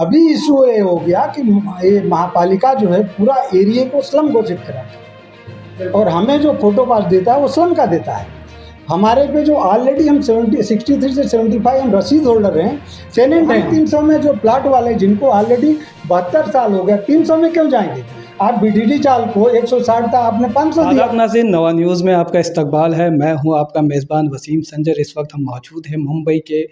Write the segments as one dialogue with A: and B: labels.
A: अभी इशू ये हो गया कि ये महापालिका जो है पूरा एरिया को स्लम घोषित करा और हमें जो फोटो पास देता है वो स्लम का देता है। हमारे पे जो ऑलरेडी हम 63 से 75 हम रसीद होल्डर हैं, टेनेंट हैं। 300 में जो प्लाट वाले जिनको ऑलरेडी 72 साल हो गया, 300 में क्यों जाएंगे? आप बीडीडी चाल को 160 था, आपने 500 दिया।
B: आदाब नाज़रीन, नवा न्यूज़ में आपका इस्तकबाल है। मैं हूं आपका मेज़बान वसीम संजर। इस वक्त हम मौजूद हैं मुंबई के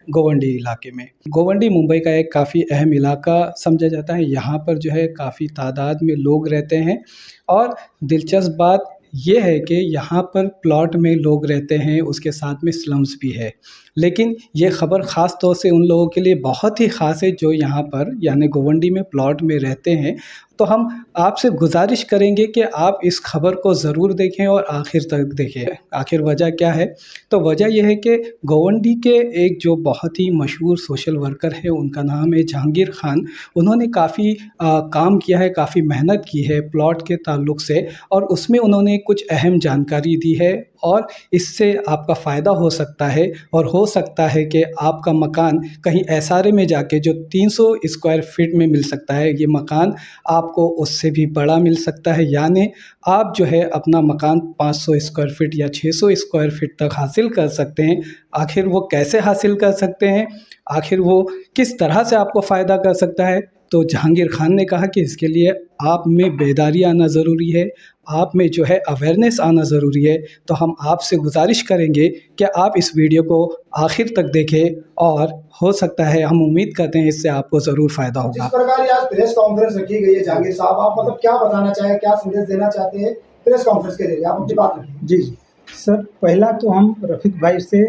B: गोवंडी इलाके में। गोवंडी मुंबई का एक काफ़ी अहम इलाका समझा जाता है। यहाँ पर जो है काफ़ी तादाद में लोग रहते हैं और दिलचस्प बात ये है कि यहाँ पर प्लॉट में लोग रहते हैं, उसके साथ में स्लम्स भी है। लेकिन ये ख़बर ख़ास तौर से उन लोगों के लिए बहुत ही ख़ास है जो यहाँ पर यानी गोवंडी में प्लॉट में रहते हैं। तो हम आपसे गुजारिश करेंगे कि आप इस खबर को ज़रूर देखें और आखिर तक देखें। आखिर वजह क्या है? तो वजह यह है कि गोवंडी के एक जो बहुत ही मशहूर सोशल वर्कर है, उनका नाम है जहांगीर ख़ान। उन्होंने काफ़ी काम किया है, काफ़ी मेहनत की है प्लॉट के ताल्लुक़ से और उसमें उन्होंने कुछ अहम जानकारी दी है और इससे आपका फ़ायदा हो सकता है और हो सकता है कि आपका मकान कहीं एसआरए में जाके जो 300 स्क्वायर फीट में मिल सकता है, ये मकान आपको उससे भी बड़ा मिल सकता है। यानी आप जो है अपना मकान 500 स्क्वायर फीट या 600 स्क्वायर फीट तक हासिल कर सकते हैं। आखिर वो कैसे हासिल कर सकते हैं, आखिर वो किस तरह से आपको फ़ायदा कर सकता है? तो जहांगीर ख़ान ने कहा कि इसके लिए आप में बेदारी आना ज़रूरी है, आप में जो है अवेयरनेस आना ज़रूरी है। तो हम आपसे गुजारिश करेंगे कि आप इस वीडियो को आखिर तक देखें और हो सकता है, हम उम्मीद करते हैं इससे आपको ज़रूर फ़ायदा होगा।
C: जिस प्रकार आज प्रेस कॉन्फ्रेंस रखी गई है, जहांगीर साहब आप मतलब क्या बताना चाहें, क्या संदेश देना चाहते हैं प्रेस कॉन्फ्रेंस के जरिए? आप अपनी बात रखिए।
A: जी सर, पहला तो हम रफ़ीक भाई से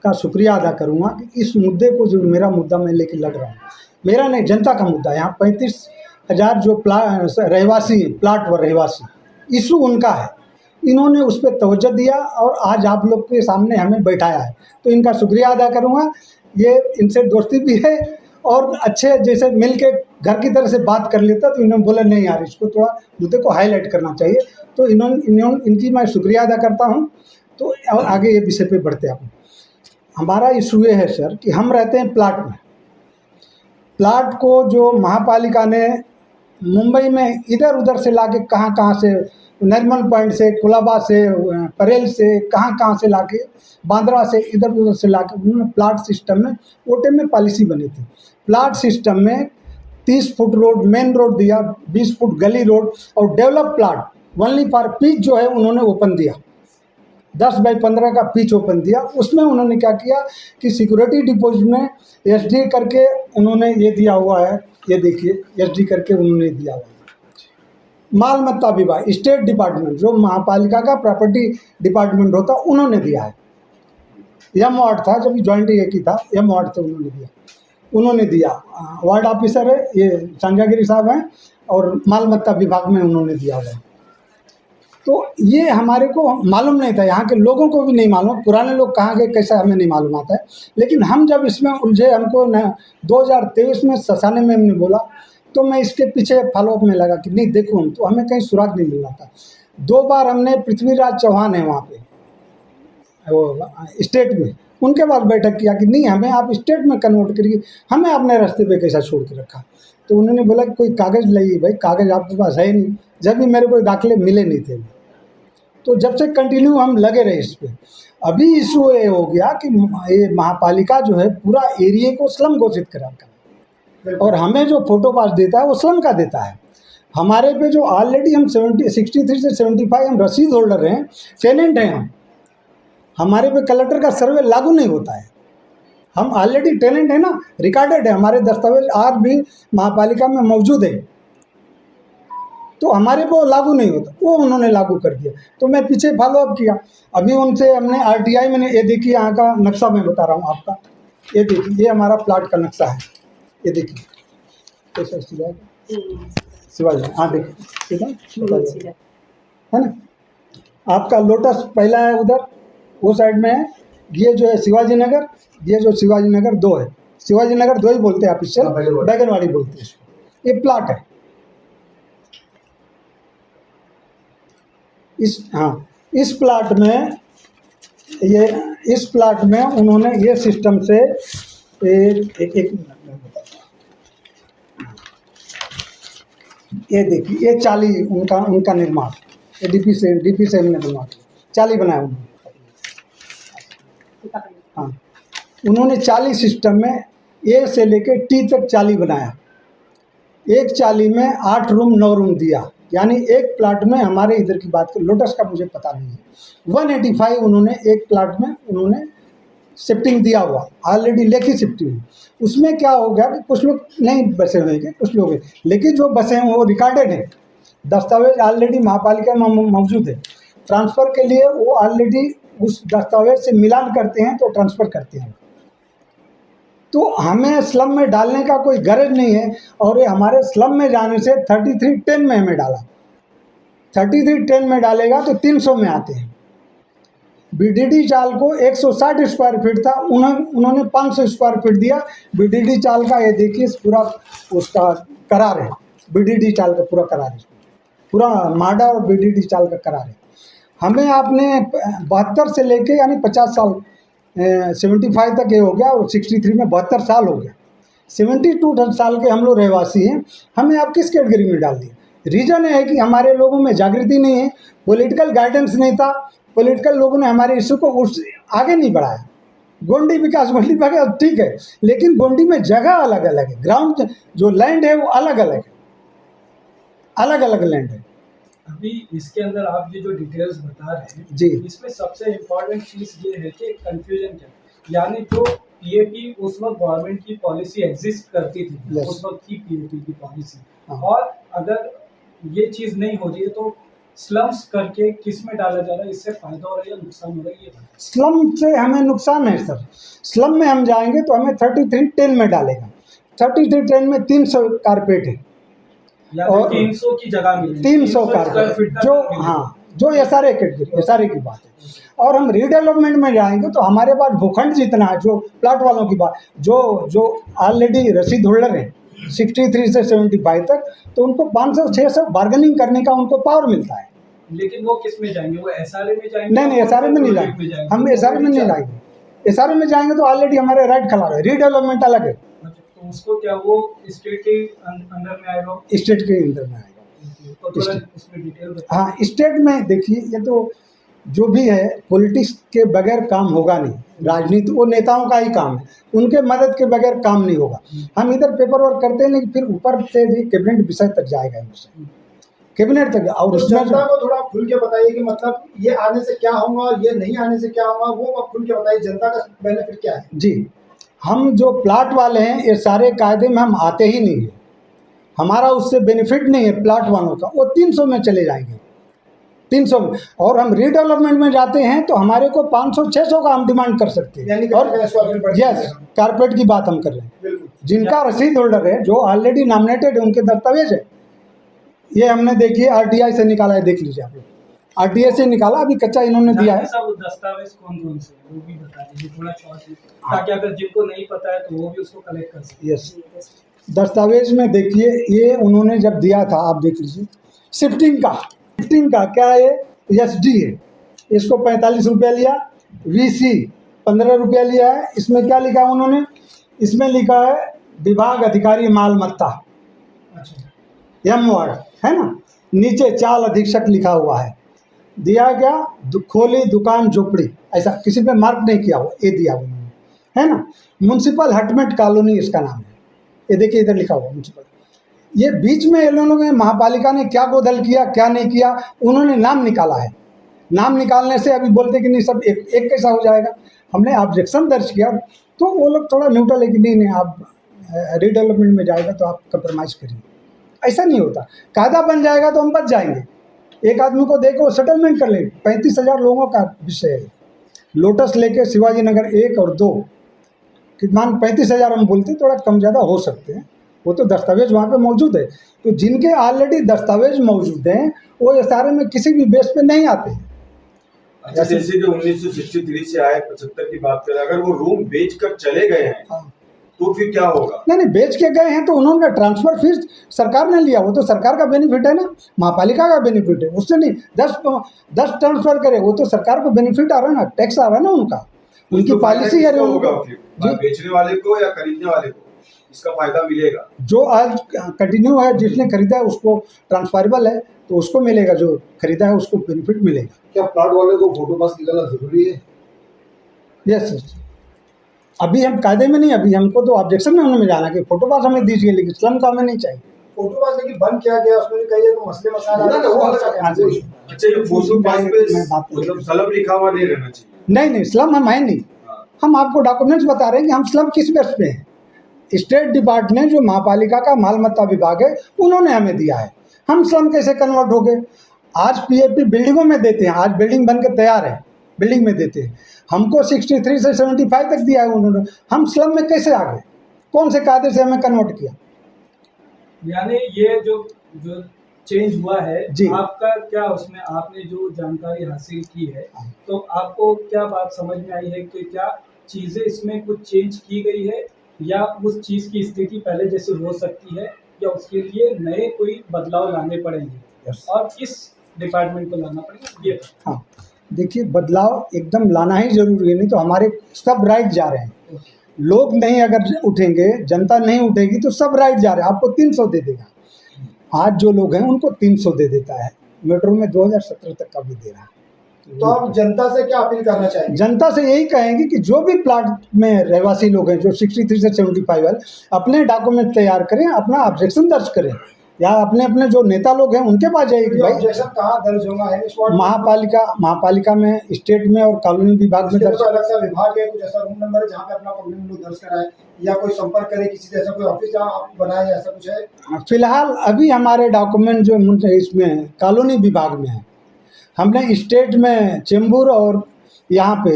A: का शुक्रिया अदा करूँगा कि इस मुद्दे को जो मेरा मुद्दा मैं लेके लड़ रहा हूँ, मेरा नहीं जनता का मुद्दा। यहाँ 35,000 जो रहवासी प्लाट व रहवासी इशू उनका है, इन्होंने उस पर तवज्जो दिया और आज आप लोग के सामने हमें बैठाया है, तो इनका शुक्रिया अदा करूँगा। ये इनसे दोस्ती भी है और अच्छे जैसे मिल के घर की तरह से बात कर लेता, तो इन्होंने बोला नहीं यार इसको थोड़ा मुद्दे को हाईलाइट करना चाहिए, तो इनकी मैं शुक्रिया अदा करता हूँ। तो और आगे ये विषय पे बढ़ते हैं। हमारा इशू ये है सर कि हम रहते हैं प्लाट में। प्लाट को जो महापालिका ने मुंबई में इधर उधर से लाके कहाँ से, नरिमन पॉइंट से, कुलाबा से, परेल से, कहाँ से लाके, बांद्रा से, इधर उधर से लाके उन्होंने प्लाट सिस्टम में ओटे में पॉलिसी बनी थी। प्लाट सिस्टम में 30 फुट रोड मेन रोड दिया, 20 फुट गली रोड और develop plot only for pitch जो है उन्होंने ओपन दिया, 10 बाई 15 का पिच ओपन दिया। उसमें उन्होंने क्या किया कि सिक्योरिटी डिपॉजिट में एसडी करके उन्होंने ये दिया हुआ है, ये देखिए एसडी करके उन्होंने दिया हुआ है। माल मत्ता विभाग, स्टेट डिपार्टमेंट जो महापालिका का प्रॉपर्टी डिपार्टमेंट होता, उन्होंने दिया है। एम वार्ड था, जब जॉइंट एक ही था, एम वार्ड से उन्होंने दिया। वार्ड ऑफिसर है ये संजयगिरी साहब हैं और माल मत्ता विभाग में उन्होंने दिया हुआ है। तो ये हमारे को मालूम नहीं था, यहाँ के लोगों को भी नहीं मालूम, पुराने लोग कहाँ गए कैसा हमें नहीं मालूम आता है। लेकिन हम जब इसमें उलझे, हमको 2023 में ससाने में हमने बोला, तो मैं इसके पीछे फॉलोअप में लगा कि नहीं देखो हम, तो हमें कहीं सुराग नहीं मिल रहा था। 2 बार हमने पृथ्वीराज चौहान है वहाँ पे वो स्टेट में, उनके बाद बैठक किया कि नहीं हमें आप स्टेट में कन्वर्ट करिए, हमें अपने रास्ते पे कैसा छोड़ के रखा। तो उन्होंने बोला कि कोई कागज़ लाइए। भाई कागज़ आपके पास है नहीं, जब भी मेरे को दाखिले मिले नहीं थे। तो जब से कंटिन्यू हम लगे रहे इस पर। अभी इशू ये हो गया कि ये महापालिका जो है पूरा एरिया को स्लम घोषित करा और हमें जो फोटो पास देता है वो स्लम का देता है। हमारे पे जो ऑलरेडी हम 63 से 75 हम रसीद होल्डर हैं, टेनेंट हैं, हमारे पे कलेक्टर का सर्वे लागू नहीं होता है। हम ऑलरेडी टेनेंट है ना, रिकॉर्डेड है, हमारे दस्तावेज आज भी महापालिका में मौजूद है, तो हमारे को लागू नहीं होता, वो उन्होंने लागू कर दिया। तो मैं पीछे फॉलोअप किया, अभी उनसे हमने आरटीआई में, ये देखिए यहाँ का नक्शा मैं बता रहा हूँ आपका, ये देखिए ये हमारा प्लाट का नक्शा है, ये देखिए कैसा शिवाजी, हाँ देखिए ठीक है ना। आपका लोटस पहला है उधर वो साइड में है, ये जो है शिवाजी नगर, ये जो शिवाजी नगर 2 है, शिवाजी नगर 2 ही बोलते हैं ऑफिशियल, बैगनवाड़ी बोलते हैं इसको। ये प्लाट है इस प्लाट में, इस प्लाट में उन्होंने ये सिस्टम से एक मिनट में बताता हूँ, ये देखिए, ये चाली उनका उनका निर्माण, ये डीपी से हमने निर्माण किया, चाली बनाया उन्होंने। हाँ, उन्होंने चाली सिस्टम में ए से लेके टी तक चाली बनाया। एक चाली में 8 रूम 9 रूम दिया, यानी एक प्लाट में, हमारे इधर की बात करें, लोटस का मुझे पता नहीं है, 185 उन्होंने एक प्लाट में उन्होंने शिफ्टिंग दिया हुआ, ऑलरेडी लेखी शिफ्टिंग। उसमें क्या हो गया कि कुछ लोग नहीं बसे हुए थे, कुछ लोग हैं, लेकिन जो बसे हैं वो रिकॉर्डेड हैं, दस्तावेज ऑलरेडी महापालिका में मौजूद है। ट्रांसफ़र के लिए वो ऑलरेडी उस दस्तावेज से मिलान करते हैं तो ट्रांसफ़र करते हैं। तो हमें स्लम में डालने का कोई गरज नहीं है, और ये हमारे स्लम में जाने से 3310 में हमें डाला। 3310 में डालेगा तो 300 में आते हैं। बीडीडी चाल को 160 स्क्वायर फीट था, उन्होंने 500 स्क्वायर फीट दिया। बीडीडी चाल का ये देखिए पूरा उसका करार है, बीडीडी चाल का पूरा करार है, पूरा माडा और बीडीडी चाल का करार है। हमें आपने 72 से लेके यानी 50 साल 75 तक ये हो गया, और 63 में 72 साल हो गया। 72 साल के हम लोग रहवासी हैं, हमें आप किस कैटेगरी में डाल दिए? रीज़न है कि हमारे लोगों में जागृति नहीं है, पॉलिटिकल गाइडेंस नहीं था, पॉलिटिकल लोगों ने हमारे इशू को उस आगे नहीं बढ़ाया। गोंडी विकास ठीक है, लेकिन गोंडी में जगह अलग अलग है, ग्राउंड जो लैंड है वो अलग अलग है, अलग अलग लैंड है।
B: अभी इसके अंदर आप ये जो डिटेल्स बता रहे हैं
A: जी,
B: इसमें सबसे इम्पोर्टेंट चीज़ ये है कि कंफ्यूजन क्या, यानी जो पीएपी उस वक्त गवर्नमेंट की पॉलिसी एग्जिस्ट करती थी,
A: Yes.
B: उस वक्त की पीएपी की पॉलिसी,
A: हाँ।
B: और अगर ये चीज़ नहीं हो रही है तो स्लम्स करके किस में डाला जा रहा है, इससे फायदा हो रहा है या नुकसान हो रहा है, ये
A: स्लम से हमें नुकसान है सर। स्लम में हम जाएंगे तो हमें 3310 में डालेगा। 3310 में 300 कारपेट है,
B: या
A: और
B: 300 की जगह मिले,
A: 300 कारपेट जो, हाँ, जो एसआरए कैटेगरी, एसआरए की बात है। और हम रीडेवलपमेंट में जाएंगे तो हमारे पास भूखंड जितना है, जो प्लाट वालों की बात, जो ऑलरेडी रसीद होल्डर हैं 63 से 75 तक, तो उनको 500-600 बार्गेनिंग करने का उनको पावर मिलता है।
B: लेकिन वो किस में जाएंगे, वो एसआरए में जाएंगे?
A: नहीं, एसआरए में नहीं जाएंगे, हम एसआरए में नहीं जाएंगे। एसआरए में जाएंगे तो ऑलरेडी हमारे राइट खिला रहे, रीडेवलपमेंट अलग है।
B: तो उसको क्या वो स्टेट के अंदर में आएगा?
A: स्टेट के अंदर में आएगा।
B: तो थोड़ा इसमें डिटेल बताइए।
A: हाँ, स्टेट में देखिए, ये तो जो भी है पॉलिटिक्स के बगैर काम होगा नहीं, राजनीति वो नेताओं का ही काम है, उनके मदद के बगैर काम नहीं होगा। हम इधर पेपर वर्क करते हैं, लेकिन फिर ऊपर से भी कैबिनेट विषय तक जाएगा, कैबिनेट तक। और
C: तो
A: उसमें
C: जनता को थोड़ा खुल के बताइए कि मतलब ये आने से क्या होगा और ये नहीं आने से क्या होगा, वो आप खुल के बताइए, जनता का बेनिफिट क्या है?
A: जी, हम जो प्लाट वाले हैं ये सारे कायदे में हम आते ही नहीं है, हमारा उससे बेनिफिट नहीं है प्लाट वालों का, वो 300 में चले जाएंगे, 300 में। और हम रीडेवलपमेंट में जाते हैं तो हमारे को 500-600 का हम डिमांड कर सकते हैं। और यस, कारपेट की बात हम कर रहे हैं, जिनका रसीद होल्डर है, जो ऑलरेडी नॉमिनेटेड है, उनके दस्तावेज है। ये हमने देखिए आरटीआई से निकाला है, देख लीजिए आप लोग, आरटीआई से निकाला, अभी कच्चा इन्होंने दिया है।
B: सब दस्तावेज कौन कौन से वो भी बता दीजिए थोड़ा शॉर्ट, ताकि अगर जिनको नहीं पता है तो वो भी उसको कलेक्ट कर सके।
A: यस, दस्तावेज में देखिए, ये उन्होंने जब दिया था, आप देख लीजिए, शिफ्टिंग का क्या है, एसडी है, इसको 45 रुपया लिया, वीसी 15 रुपया लिया है। इसमें क्या लिखा है उन्होंने, इसमें लिखा है विभाग अधिकारी मालमत्ता, एम वार्ड है ना, नीचे चाल अधीक्षक लिखा हुआ है, दिया गया खोली दुकान झोपड़ी, ऐसा किसी पे मार्क नहीं किया हुआ, ये दिया उन्होंने, है ना। म्युनिसिपल हटमेट कॉलोनी इसका नाम है, ये देखिए इधर लिखा हुआ म्युनिसिपल। ये बीच में ये लोगों ने, महापालिका ने क्या गोदल किया क्या नहीं किया, उन्होंने नाम निकाला है। नाम निकालने से अभी बोलते कि नहीं सब एक कैसा हो जाएगा। हमने ऑब्जेक्शन दर्ज किया तो वो लोग थोड़ा न्यूट्रल है कि नहीं आप रीडेवलपमेंट में जाएगा तो आप कंप्रोमाइज़ करिए। ऐसा नहीं होता, कायदा बन जाएगा तो हम बच जाएंगे। एक आदमी को देखो सेटलमेंट कर ले, 35,000 लोगों का विषय है। लोटस लेके शिवाजी नगर 1 और 2 मान 35,000 हम बोलते, थोड़ा कम ज़्यादा हो सकते हैं, वो तो दस्तावेज वहाँ पे मौजूद है। तो जिनके ऑलरेडी दस्तावेज मौजूद हैं वो एसआरए में किसी भी बेस पे नहीं आते हैं।
D: अच्छा, जैसे कि 1963 से आए 75 की बात करें, अगर वो रूम बेचकर चले गए हैं तो फिर क्या होगा?
A: नहीं, बेच के गए हैं तो उन्होंने ट्रांसफर फीस सरकार ने लिया, वो तो सरकार का बेनिफिट है ना, महापालिका का बेनिफिट है, उससे नहीं 10 ट्रांसफर करे, वो तो सरकार को बेनिफिट आ रहा है ना, टैक्स आ रहा है ना उनका, उनकी पॉलिसी है।
D: होगा बेचने वाले को या खरीदने वाले को? इसका फायदा मिलेगा?
A: जो आज कंटिन्यू है, जिसने खरीदा है उसको ट्रांसफरेबल है तो उसको मिलेगा, जो खरीदा है उसको बेनिफिट मिलेगा।
C: क्या प्लॉट वाले को फोटो पास निकालना जरूरी है?
A: यस, अभी हम कायदे में नहीं, अभी हमको तो ऑब्जेक्शन में में जाना कि फोटो पास हमें दीजिए, लेकिन स्लम का हमें नहीं चाहिए।
C: फोटो पास लेकिन बंद किया गया, उसमें भी कई तो मसले मसाला
D: अच्छा, ये फोटो पास पे मतलब स्लम लिखा हुआ नहीं रहना चाहिए?
A: नहीं, स्लम हम है नहीं। हम आपको डॉक्यूमेंट्स बता रहे हैं कि हम स्लम किस बेस पे हैं। स्टेट डिपार्टमेंट जो महापालिका का मालमत्ता विभाग है उन्होंने हमें दिया है, हम स्लम कैसे कन्वर्ट हो गए? आज पीएपी बिल्डिंगों में देते हैं, आज बिल्डिंग बन के तैयार है, बिल्डिंग में देते हैं। हमको 63 से 75 तक दिया है उन्होंने, हम स्लम में कैसे आ गए? कौन से कायदे से हमें कन्वर्ट किया?
B: यानी ये जो चेंज हुआ है
A: जी,
B: आपका क्या, उसमें आपने जो जानकारी हासिल की है तो आपको क्या बात समझ में आई है कि क्या चीज़ें इसमें कुछ चेंज की गई है, या उस चीज़ की स्थिति पहले जैसे हो सकती है, या उसके लिए नए कोई बदलाव लाने पड़ेंगे और किस डिपार्टमेंट को लाना पड़ेगा ये?
A: हाँ, देखिए बदलाव एकदम लाना ही जरूरी है, नहीं तो हमारे सब राइट जा रहे हैं। लोग नहीं अगर उठेंगे, जनता नहीं उठेगी तो सब राइट जा रहे हैं। आपको 300 दे देगा, आज जो लोग हैं उनको 300 दे देता है, मेट्रो में 2017 तक का भी दे रहा है।
C: तो आप जनता से क्या अपील करना चाहेंगे?
A: जनता से यही कहेंगे कि जो भी प्लाट में रहवासी लोग हैं, जो 63 से 75 वाले, अपने डॉक्यूमेंट तैयार करें, अपना ऑब्जेक्शन दर्ज करें, या अपने अपने जो नेता लोग हैं उनके पास जाइए कि भाई
C: ऑब्जेक्शन कहाँ दर्ज होगा?
A: महापालिका में, स्टेट में और कॉलोनी विभाग में दर्ज।
C: तो अलग सा विभाग है, कुछ ऐसा रूम नंबर है जहाँ पे अपना कंप्लेंट लोग दर्ज कराए, या कोई संपर्क करे किसी से, ऐसा कोई ऑफिस जहाँ आप बनाए, ऐसा कुछ है?
A: फिलहाल अभी हमारे डॉक्यूमेंट जो इसमें कॉलोनी विभाग में है, हमने स्टेट में चेंबूर और यहाँ पे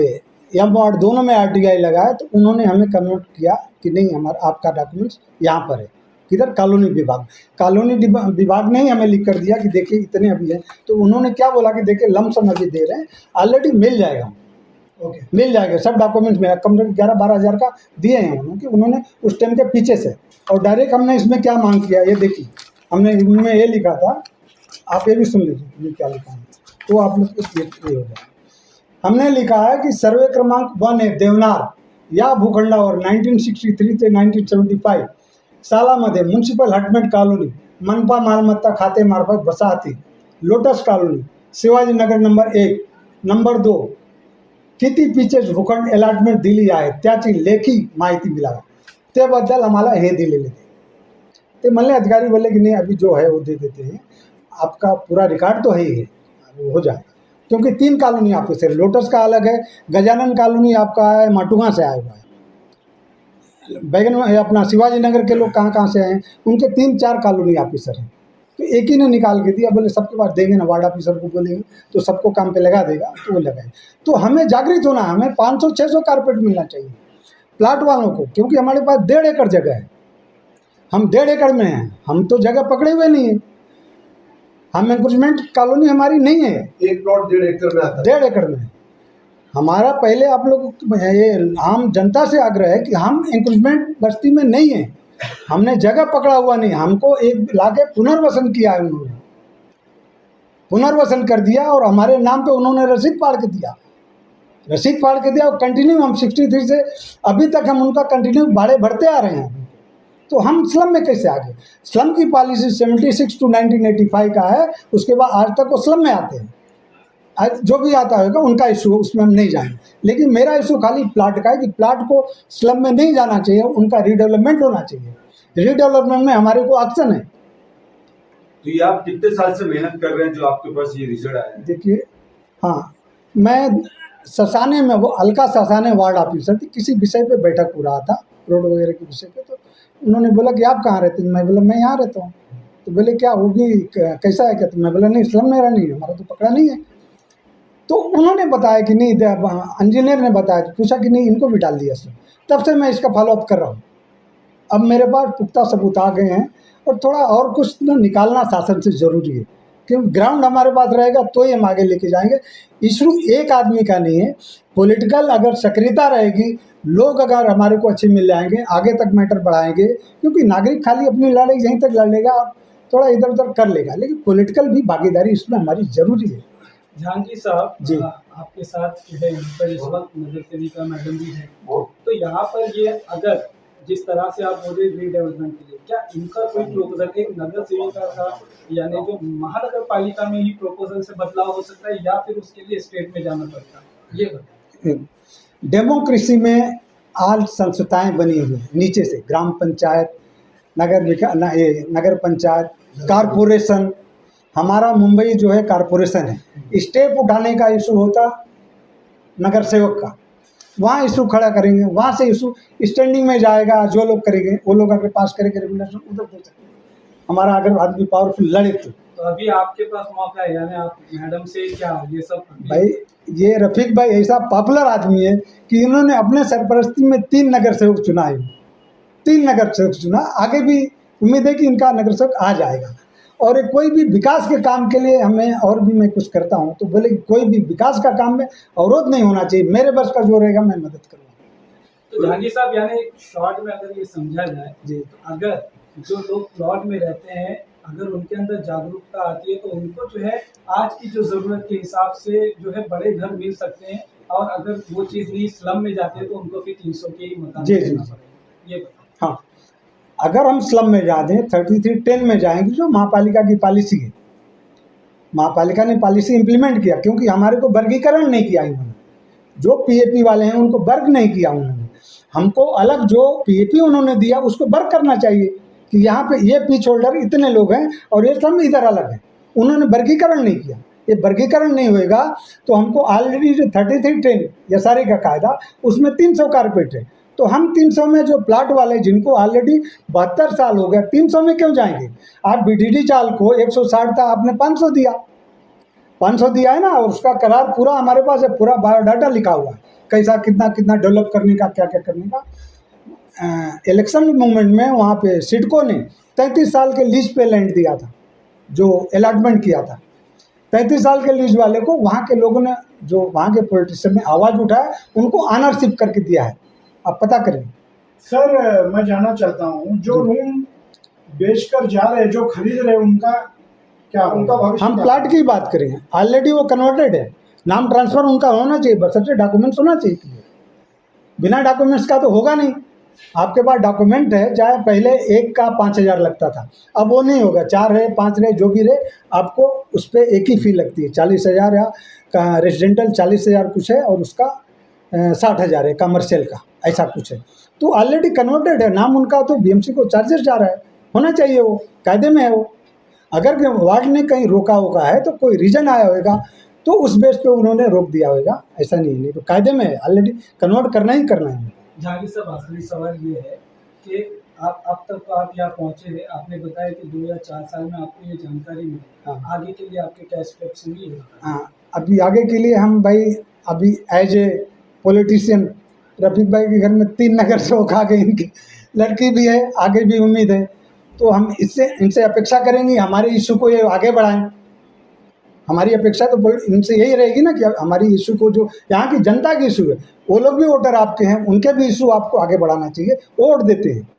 A: एम वार्ड दोनों में RTI लगाया, तो उन्होंने हमें कन्वर्ट किया कि नहीं, हमारा आपका डॉक्यूमेंट्स यहाँ पर है। किधर? कॉलोनी विभाग ने ही हमें लिख कर दिया कि देखिए इतने अभी हैं। तो उन्होंने क्या बोला कि देखिए लमसम अभी दे रहे हैं, ऑलरेडी मिल जाएगा। ओके, मिल जाएगा, सब डॉक्यूमेंट्स में कम से कम 11-12 हज़ार का दिए हैं उन्होंने उस टाइम के पीछे से। और डायरेक्ट हमने इसमें क्या मांग किया, ये देखिए हमने इनमें ये लिखा था, आप ये भी सुन लीजिए क्या लिखा है, तो आप लोग ये हो जाए। हमने लिखा है कि सर्वे क्रमांक 1 है देवनार या भूखंडावर 1963 ते 1975 सालामध्ये म्युन्सिपल हटमेंट कॉलोनी मनपा मालमत्ता खाते मार्फत वसाहती lotus colony Shivajinagar number 1 number 2 किती पीचेस भूखंड अलॉटमेंट दिली आहे त्याची लेखी माहिती मिळावी, त्याबद्दल आम्हाला हे दिलेले ते म्हणले अधिकारी बोले कि नहीं अभी जो है वो दे देते हैं, आपका पूरा रिकॉर्ड तो है ही है, वो हो जाएगा। क्योंकि 3 कॉलोनी आपके से, लोटस का अलग है, गजानन कॉलोनी आपका है माटुंगा से आया हुआ है, बैगन अपना शिवाजी नगर के लोग कहाँ से आए हैं, उनके 3-4 कॉलोनी ऑफिसर हैं। तो एक ही ने निकाल के दिया, बोले सबके पास देंगे ना, वार्ड ऑफिसर को बोलेंगे तो सबको काम पे लगा देगा, तो वो लगाए। तो हमें जागृत होना है, हमें 500-600 कारपेट मिलना चाहिए प्लाट वालों को, क्योंकि हमारे पास 1.5 एकड़ जगह है, हम 1.5 एकड़ में हैं, हम तो जगह पकड़े हुए नहीं है, हम एंक्रोचमेंट कॉलोनी हमारी नहीं है।
C: एक प्लॉट 1.5 एकड़ में आता है,
A: 1.5 एकड़ में हमारा। पहले आप लोग ये आम जनता से आग्रह है कि हम एंक्रोचमेंट बस्ती में नहीं है, हमने जगह पकड़ा हुआ नहीं, हमको एक लाके पुनर्वसन किया है, उन्होंने पुनर्वसन कर दिया और हमारे नाम पे उन्होंने रसीद फाड़ के दिया, और कंटिन्यू हम 63 से अभी तक हम उनका कंटिन्यू भाड़े भरते आ रहे हैं। तो हम स्लम में कैसे आ गए? स्लम की पॉलिसी 76 to 1985 का है, उसके बाद आज तक वो स्लम में आते हैं। आज जो भी आता होगा उनका इशू, उसमें हम नहीं जाएंगे, लेकिन मेरा इशू खाली प्लाट का है कि प्लाट को स्लम में नहीं जाना चाहिए, उनका रीडेवलपमेंट होना चाहिए। रीडेवलपमेंट में हमारे को ऑप्शन है।
D: तो ये आप कितने साल से मेहनत कर रहे हैं जो आपके पास ये रिजल्ट आया है?
A: देखिए, हाँ, मैं ससाने में, वो अलका ससाने वार्ड ऑफिसर थी, किसी विषय पे बैठक हो रहा था, रोड वगैरह के विषय पे, तो उन्होंने बोला कि आप कहाँ रहते हैं? मैं बोला मैं यहाँ रहता हूँ। तो बोले क्या वो भी कैसा है क्या? तो मैं बोला नहीं, स्लम मेरा नहीं है, हमारा तो पकड़ा नहीं है। तो उन्होंने बताया कि नहीं, इंजीनियर ने बताया, पूछा कि नहीं इनको भी डाल दिया स्लम। तब से मैं इसका फॉलोअप कर रहा हूँ। अब मेरे पास पुख्ता सबूत आ गए हैं, और थोड़ा और कुछ निकालना शासन से ज़रूरी है, क्योंकि ग्राउंड हमारे पास रहेगा तो ही हम आगे लेके जाएंगे। इशू एक आदमी का नहीं है, पॉलिटिकल अगर सक्रियता रहेगी, लोग अगर हमारे को अच्छे मिल जाएंगे, आगे तक मैटर बढ़ाएंगे, क्योंकि नागरिक खाली अपनी लड़ाई यहीं तक लड़ लेगा और थोड़ा इधर उधर कर लेगा, लेकिन पॉलिटिकल भी भागीदारी इसमें हमारी ज़रूरी है।
B: जहांगीर साहब
A: जी,
B: आपके साथ जो है यहाँ पर इस वक्त नगर सेविका मैडम भी है, तो यहाँ पर ये अगर जिस तरह से आप बोल रहे रीडेवलपमेंट के लिए, क्या इनका कोई प्रोपोजल एक नगर सेविका का यानी जो महानगर पालिका में ही प्रोपोजल से बदलाव हो सकता है, या फिर उसके लिए स्टेट में जाना पड़ता है, ये बताएं।
A: डेमोक्रेसी में आज संस्थाएं बनी हुई हैं नीचे से, ग्राम पंचायत, नगर पंचायत, कारपोरेशन। हमारा मुंबई जो है कारपोरेशन है, स्टेप उठाने का इशू होता नगर सेवक का, वहाँ इशू खड़ा करेंगे, वहाँ से इशू स्टैंडिंग में जाएगा, जो लोग करेंगे वो लोग अगर पास करेंगे रेगुलेशन उधर दे सकते हैं। हमारा अगर आदमी पावरफुल लड़े तो
B: अभी आपके पास मौका है, यानी आप मैडम से क्या ये सब
A: भाई, ये रफीक भाई ऐसा पॉपुलर आदमी है कि इन्होंने अपने सरपरस्ती में 3 नगर सेवक चुना है, 3 नगर सेवक चुना। आगे भी उम्मीद है कि इनका नगर सेवक आ जाएगा। और कोई भी विकास के काम के लिए हमें, और भी मैं कुछ करता हूँ तो बोले कि कोई भी विकास का काम में अवरोध नहीं होना चाहिए, मेरे बस का जो रहेगा मैं मदद करूँगा।
B: तो जहांगीर साहब, यानी शॉर्ट में अगर ये समझा जाए
A: जी,
B: तो अगर जो लोग प्लॉट में रहते हैं, अगर उनके अंदर जागरूकता आती है तो उनको जो है आज की जो ज़रूरत के हिसाब से जो है बड़े घर मिल सकते हैं, और अगर वो चीज़ नहीं स्लम में जाते हैं तो उनको फिर 300 के ही मकान
A: जी,
B: देना
A: जी।
B: पड़ेगा, ये बताओ।
A: हाँ, अगर हम स्लम में जा दें 3310 में जाएंगे, जो महापालिका की पॉलिसी है, महापालिका ने पॉलिसी इम्प्लीमेंट किया, क्योंकि हमारे को वर्गीकरण नहीं किया इन्होंने। जो पीएपी वाले हैं उनको वर्ग नहीं किया उन्होंने, हमको अलग जो पीएपी उन्होंने दिया उसको वर्ग करना चाहिए कि यहाँ पे ये पिच होल्डर इतने लोग हैं और ये सब इधर अलग है। उन्होंने वर्गीकरण नहीं किया। ये वर्गीकरण नहीं होएगा तो हमको ऑलरेडी जो 3310 यसारी का कायदा, उसमें 300 कारपेट है, तो हम 300 में जो प्लाट वाले जिनको ऑलरेडी 72 साल हो गया, 300 में क्यों जाएंगे? आप बीडीडी चाल को 160 था, आपने 500 दिया, 500 दिया है ना, और उसका करार पूरा हमारे पास है, पूरा बायोडाटा लिखा हुआ है, कैसा कितना कितना डेवलप करने का, क्या क्या करने का। इलेक्शन मूवमेंट में वहाँ पे सिडको ने 33 साल के लीज पे लैंड दिया था, जो अलॉटमेंट किया था 33 साल के लीज वाले को, वहाँ के लोगों ने, जो वहाँ के पॉलिटिशियन ने आवाज़ उठाया, उनको ऑनरशिप करके दिया है। आप पता करें
C: सर, मैं जानना चाहता हूँ, जो रूम बेचकर जा रहे, जो खरीद रहे, उनका क्या, उनका भविष्य?
A: हम प्लाट की बात करें, ऑलरेडी वो कन्वर्टेड है, नाम ट्रांसफ़र उनका होना चाहिए, बस सबसे डॉक्यूमेंट्स होना चाहिए। बिना डॉक्यूमेंट्स का तो होगा नहीं। आपके पास डॉक्यूमेंट है, चाहे पहले एक का 5000 लगता था, अब वो नहीं होगा, 4 रहे 5 रहे जो भी रहे, आपको उस पर एक ही फ़ी लगती है, 40,000 या रेजिडेंटल 40,000 कुछ है, और उसका 60,000 है कमर्शियल का, ऐसा कुछ है। तो ऑलरेडी कन्वर्टेड है नाम उनका, तो बीएमसी को चार्जेस जा रहा है, होना चाहिए, वो कायदे में है। वो अगर वार्ड ने कहीं रोका होगा है तो कोई रीज़न आया होगा, तो उस बेस पे उन्होंने रोक दिया होगा, ऐसा नहीं तो कायदे में है, ऑलरेडी कन्वर्ट करना ही करना है।
B: जहांगीर साहब, आखिरी सवाल ये है कि आप अब तक तो आप यहाँ पहुँचे हैं, आपने बताया कि 2 या 4 साल में आपको ये जानकारी मिली,
A: हाँ।
B: आगे के लिए आपके क्या स्टेप्स होंगे?
A: हाँ, अभी आगे के लिए हम भाई, अभी एज ए पॉलिटिशियन, रफीक भाई के घर में 3 नगर सेवक आ गए, इनकी लड़की भी है, आगे भी उम्मीद है, तो हम इनसे अपेक्षा करेंगे हमारे इशू को ये आगे बढ़ाएं। हमारी अपेक्षा तो इनसे यही रहेगी ना कि हमारी इशू को, जो यहाँ की जनता की इशू है, वो लोग भी वोटर आपके हैं, उनके भी इशू आपको आगे बढ़ाना चाहिए, वो वोट देते हैं।